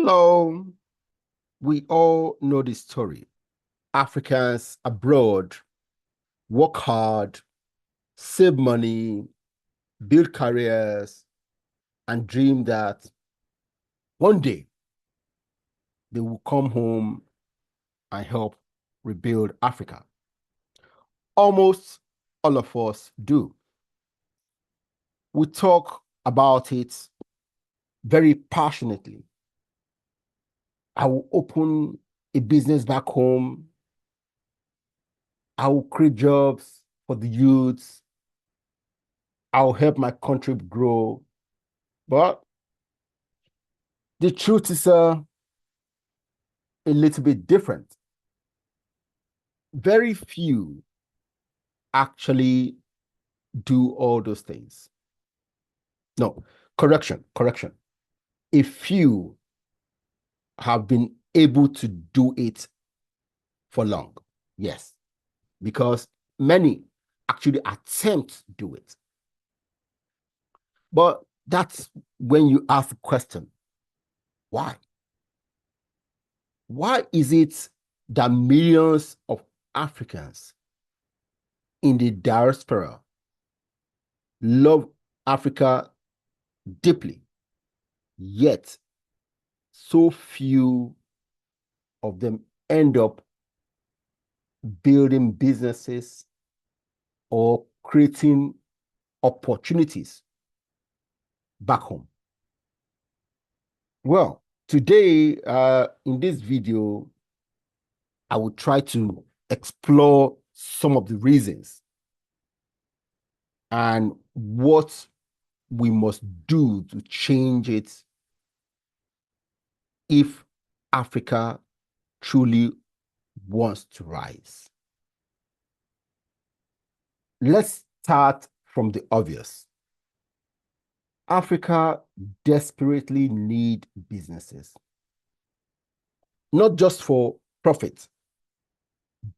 Hello. We all know the story. Africans abroad work hard, save money, build careers, and dream that one day they will come home and help rebuild Africa. Almost all of us do. We talk about it very passionately. I will open a business back home. I will create jobs for the youths. I'll help my country grow. But the truth is a little bit different. Very few actually do all those things. No, correction. A few have been able to do it for long. Yes, because many actually attempt to do it. But that's when you ask the question, why? Why is it that millions of Africans in the diaspora love Africa deeply, yet so few of them end up building businesses or creating opportunities back home? Well, today in this video, I will try to explore some of the reasons and what we must do to change it if Africa truly wants to rise. Let's start from the obvious. Africa desperately needs businesses, not just for profit,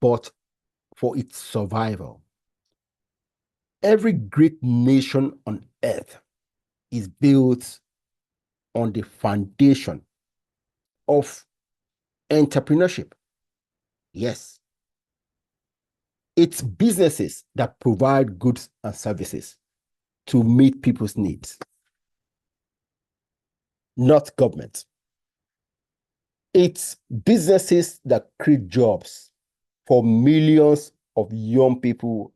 but for its survival. Every great nation on earth is built on the foundation of entrepreneurship. Yes, it's businesses that provide goods and services to meet people's needs, not government. It's businesses that create jobs for millions of young people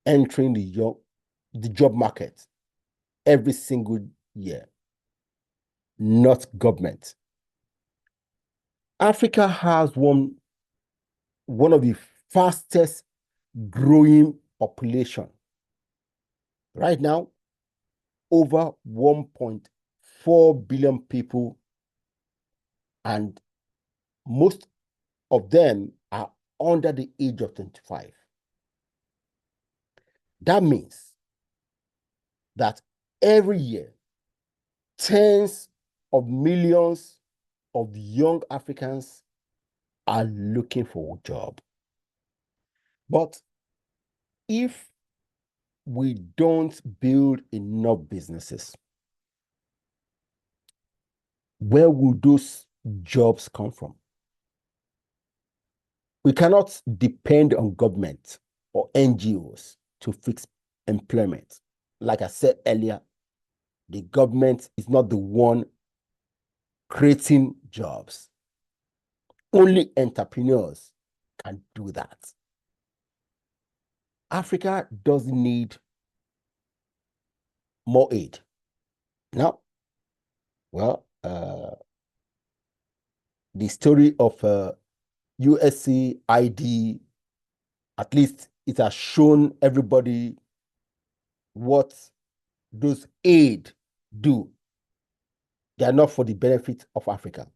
entering the job market every single year, not government. Africa has one of the fastest growing population. Right now, over 1.4 billion people, and most of them are under the age of 25. That means that every year, tens of millions of young Africans are looking for a job. But if we don't build enough businesses, where will those jobs come from? We cannot depend on government or NGOs to fix employment. Like I said earlier, the government is not the one creating jobs. Only entrepreneurs can do that. Africa doesn't need more aid. Now, well, the story of USC ID, at least it has shown everybody what those aid do. They are not for the benefit of Africa.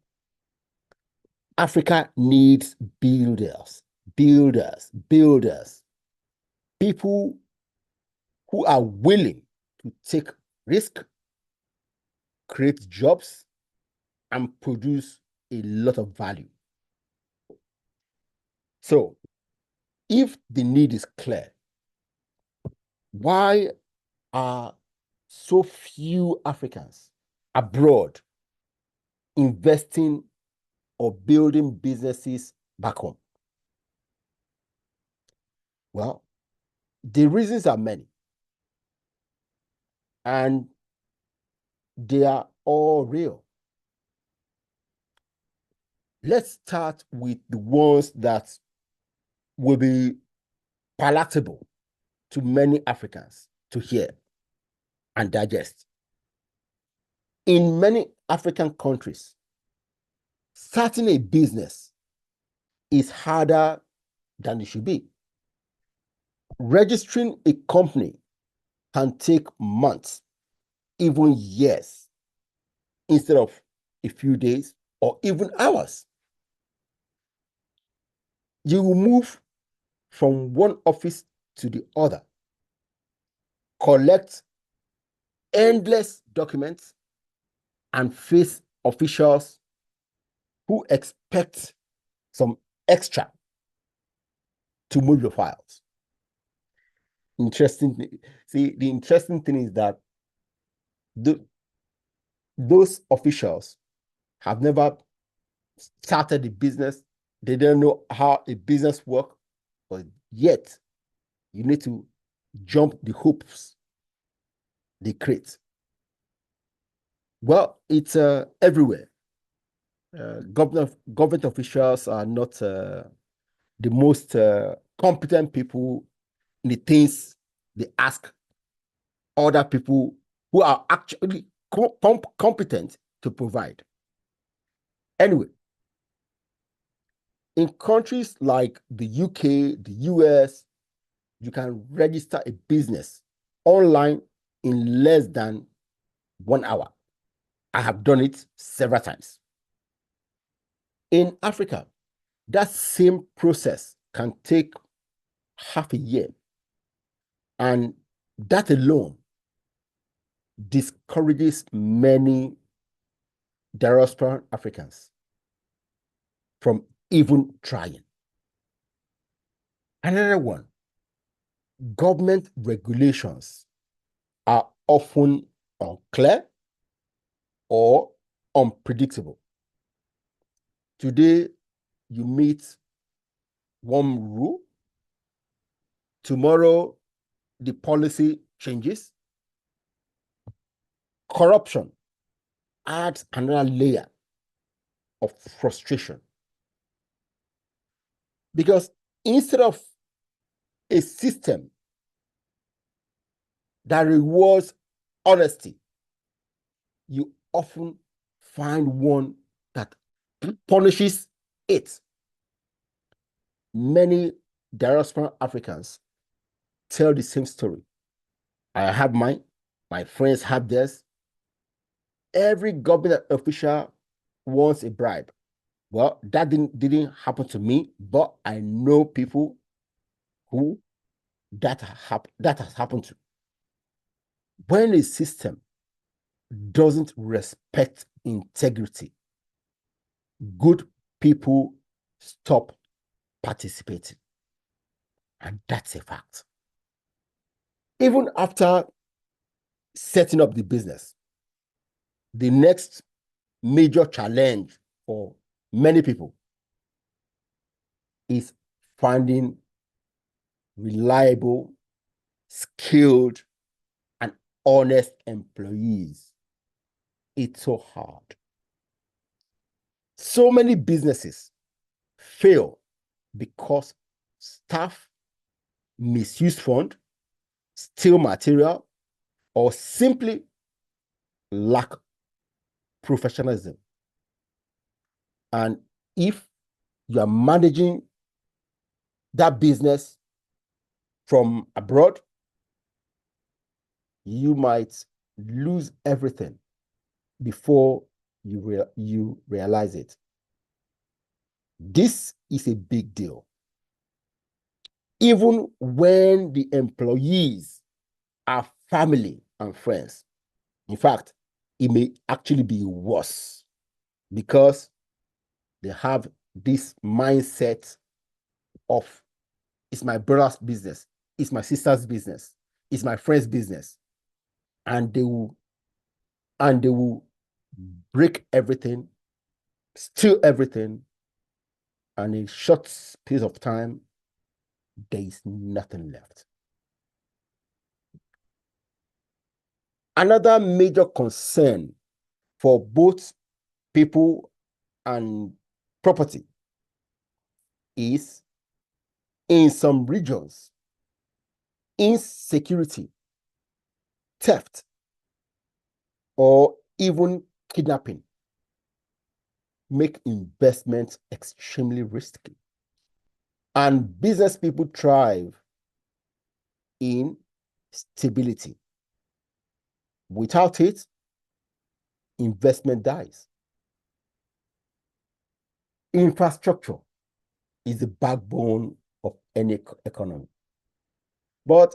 Africa needs builders, people who are willing to take risk, create jobs, and produce a lot of value. So, if the need is clear, why are so few Africans abroad investing or building businesses back home? Well, the reasons are many, and they are all real. Let's start with the ones that will be palatable to many Africans to hear and digest. In many African countries, starting a business is harder than it should be. Registering a company can take months, even years, instead of a few days or even hours. You will move from one office to the other, collect endless documents, and face officials who expect some extra to move your files. Interesting. See, the interesting thing is that those officials have never started the business. They don't know how a business works, but yet you need to jump the hoops they create. Well, it's everywhere. Government officials are not the most competent people in the things they ask other people who are actually competent to provide. Anyway, in countries like the UK, the US, you can register a business online in less than 1 hour. I have done it several times. In Africa, that same process can take half a year. And that alone discourages many diaspora Africans from even trying. Another one, government regulations are often unclear or unpredictable. Today, you meet one rule. Tomorrow, the policy changes. Corruption adds another layer of frustration. Because instead of a system that rewards honesty, you often find one that punishes it. Many diaspora Africans tell the same story. I have mine, my friends have theirs. Every government official wants a bribe. Well, that didn't happen to me, but I know people who that has happened to. When a system doesn't respect integrity, good people stop participating. And that's a fact. Even after setting up the business, the next major challenge for many people is finding reliable, skilled, and honest employees. It's so hard. So many businesses fail because staff misuse fund, steal material, or simply lack professionalism. And if you are managing that business from abroad, you might lose everything before you realize it. This is a big deal. Even when the employees are family and friends. In fact, it may actually be worse because they have this mindset of it's my brother's business, it's my sister's business, it's my friend's business. And they will break everything steal everything, and in a short space of time, there is nothing left. Another major concern for both people and property is, in some regions, insecurity, theft, or even kidnapping make investments extremely risky. And business people thrive in stability. Without it, investment dies. Infrastructure is the backbone of any economy. But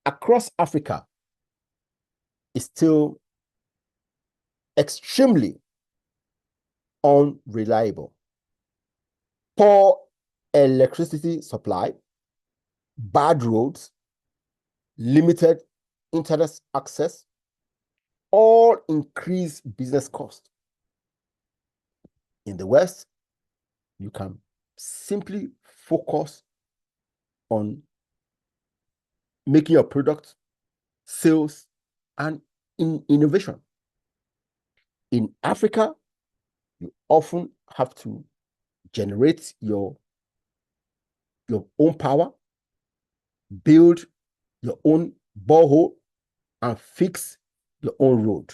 across Africa, it's still extremely unreliable. Poor electricity supply, bad roads, limited internet access, all increase business costs. In the West, you can simply focus on making your product, sales, and innovation. In Africa, you often have to generate your own power, build your own borehole, and fix your own road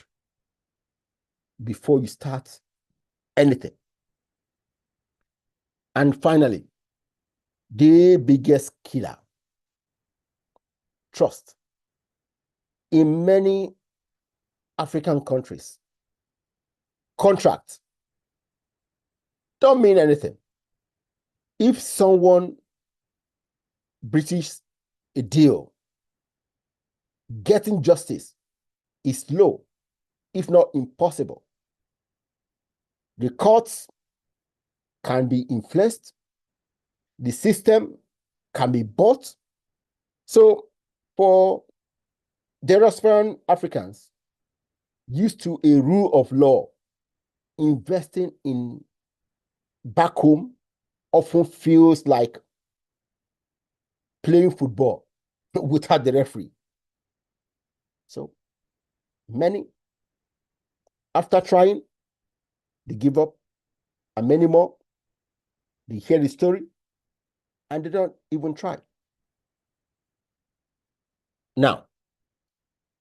before you start anything. And finally, the biggest killer, trust. In many African countries, contracts don't mean anything. If someone breaches a deal, getting justice is slow, if not impossible. The courts can be influenced, the system can be bought. So for diaspora Africans used to a rule of law, investing in back home often feels like playing football without the referee. So many, after trying, they give up, and many more, they hear the story, and they don't even try. Now,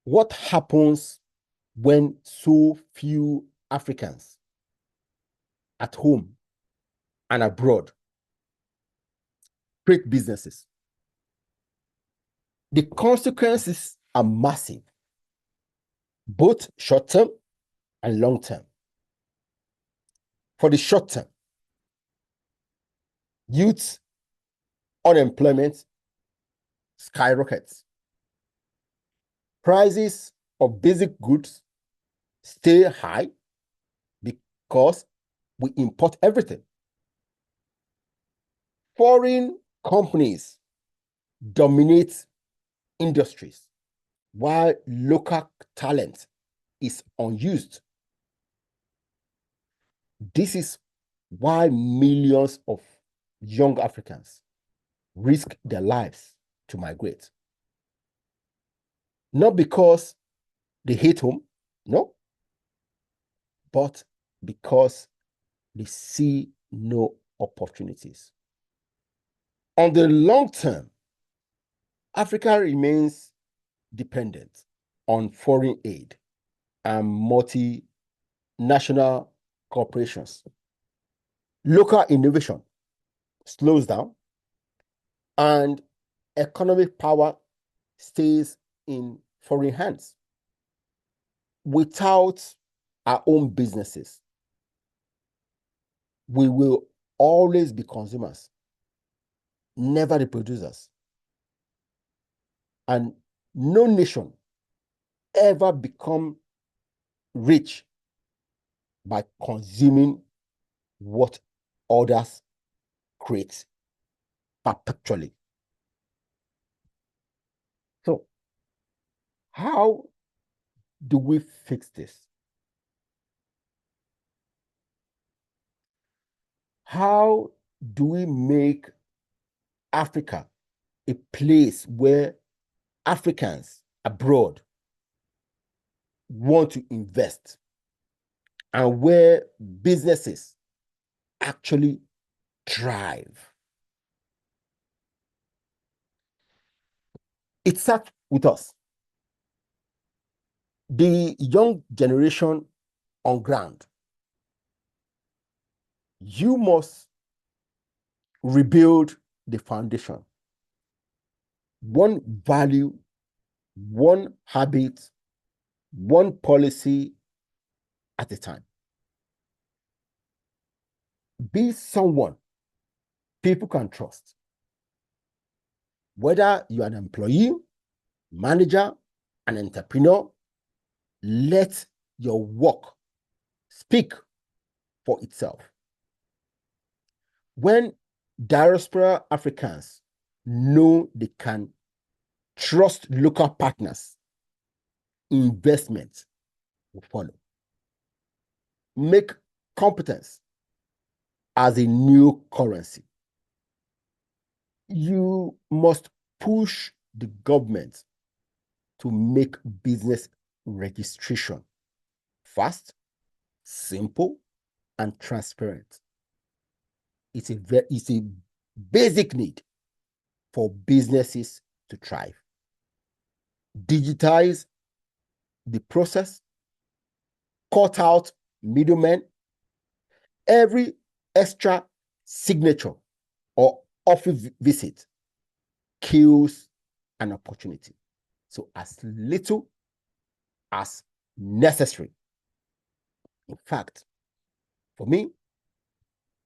what happens when so few Africans at home and abroad create businesses? The consequences are massive, both short-term and long-term. For the short term, youth unemployment skyrockets. Prices of basic goods stay high because we import everything. Foreign companies dominate industries while local talent is unused. This is why millions of young Africans risk their lives to migrate. Not because they hate home, no, but because they see no opportunities. On the long term, Africa remains dependent on foreign aid and multinational corporations. Local innovation slows down, and economic power stays in foreign hands. Without our own businesses, we will always be consumers, never the producers. And no nation ever become rich by consuming what others create perpetually. So, how do we fix this? How do we make Africa a place where Africans abroad want to invest and where businesses actually thrive? It starts with us. The young generation on ground. You must rebuild the foundation. One value, one habit, one policy at a time. Be someone people can trust. Whether you're an employee, manager, an entrepreneur, let your work speak for itself. When diaspora Africans know they can trust local partners, investment will follow. Make competence as a new currency. You must push the government to make business registration fast, simple, and transparent. It's a basic need for businesses to thrive. Digitize the process, cut out middlemen. Every extra signature or office visit kills an opportunity. So as little as necessary. In fact, for me,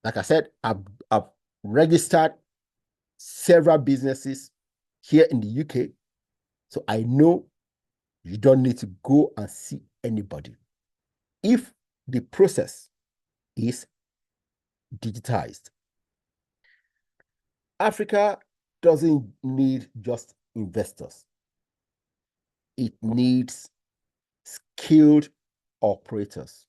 like I said, I've registered several businesses here in the UK. So I know you don't need to go and see anybody. If the process is digitized, Africa doesn't need just investors. It needs skilled operators.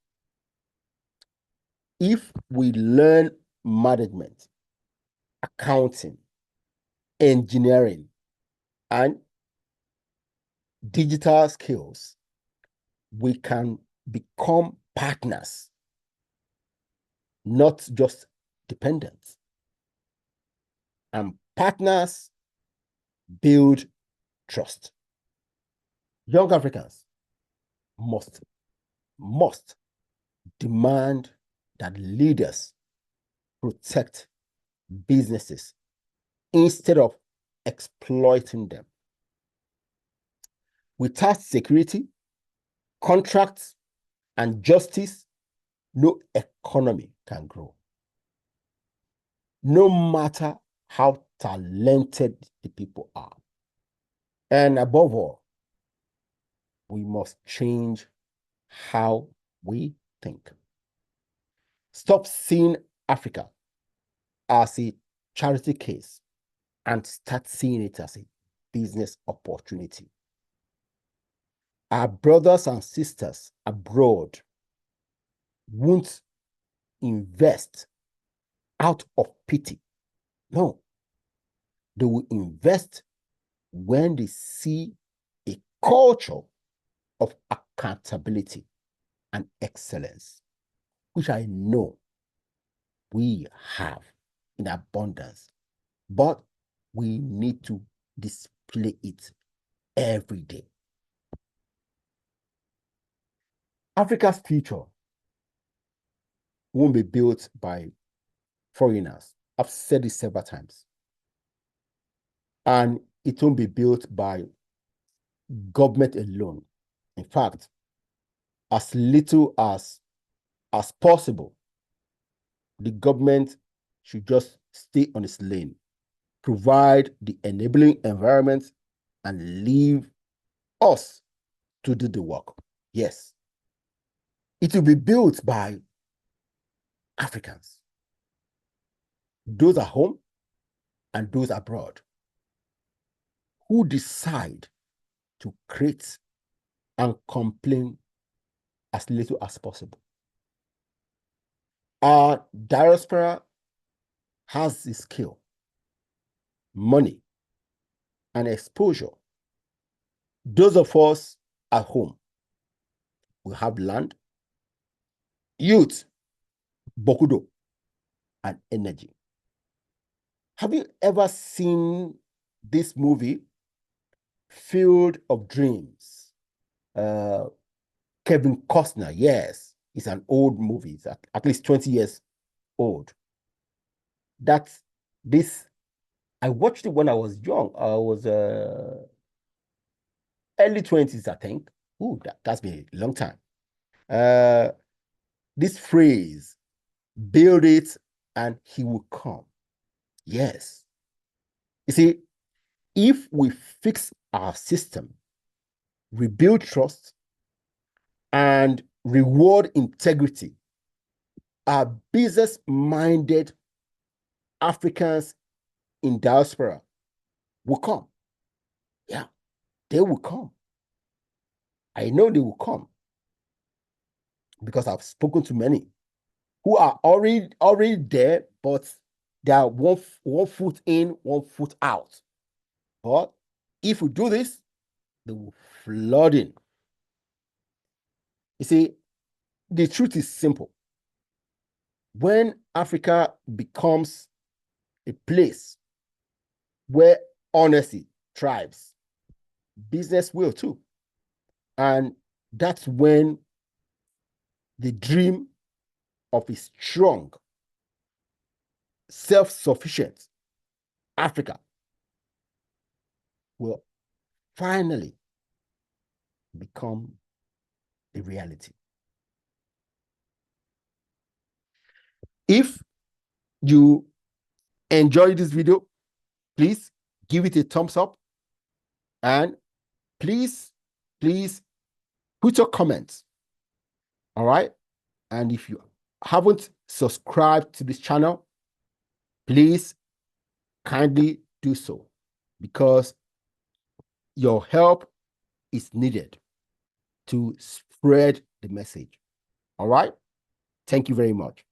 If we learn management, accounting, engineering, and digital skills, we can become partners, not just dependents. And partners build trust. Young Africans must demand that leaders protect businesses instead of exploiting them. Without security, contracts, and justice, no economy can grow. No matter how talented the people are. And above all, we must change how we think. Stop seeing Africa as a charity case and start seeing it as a business opportunity. Our brothers and sisters abroad won't invest out of pity. No, they will invest when they see a culture of accountability and excellence, which I know we have in abundance, but we need to display it every day. Africa's future won't be built by foreigners. I've said this several times. And it won't be built by government alone. In fact, as little as possible, the government should just stay on its lane, provide the enabling environment, and leave us to do the work. Yes, it will be built by Africans, those at home and those abroad, who decide to create and complain as little as possible. Our diaspora has the skill, money, and exposure. Those of us at home, we have land, youth, bokudo, and energy. Have you ever seen this movie, Field of Dreams? Kevin Costner, yes, it's an old movie. It's at least 20 years old. That's this. I watched it when I was young. I was early 20s, I think. Ooh, that's been a long time. This phrase, build it and he will come. Yes. You see, if we fix our system, rebuild trust, and reward integrity, our business-minded Africans in diaspora will come. Yeah, they will come. I know they will come because I've spoken to many who are already there, but they are one foot in, one foot out. But if we do this, they will flood in. You see, the truth is simple. When Africa becomes a place where honesty thrives, business will too. And that's when the dream of a strong, self-sufficient Africa will finally become a reality. If you enjoyed this video, please give it a thumbs up, and please put your comments. All right. And if you haven't subscribed to this channel, please kindly do so, because your help is needed to spread the message. All right. Thank you very much.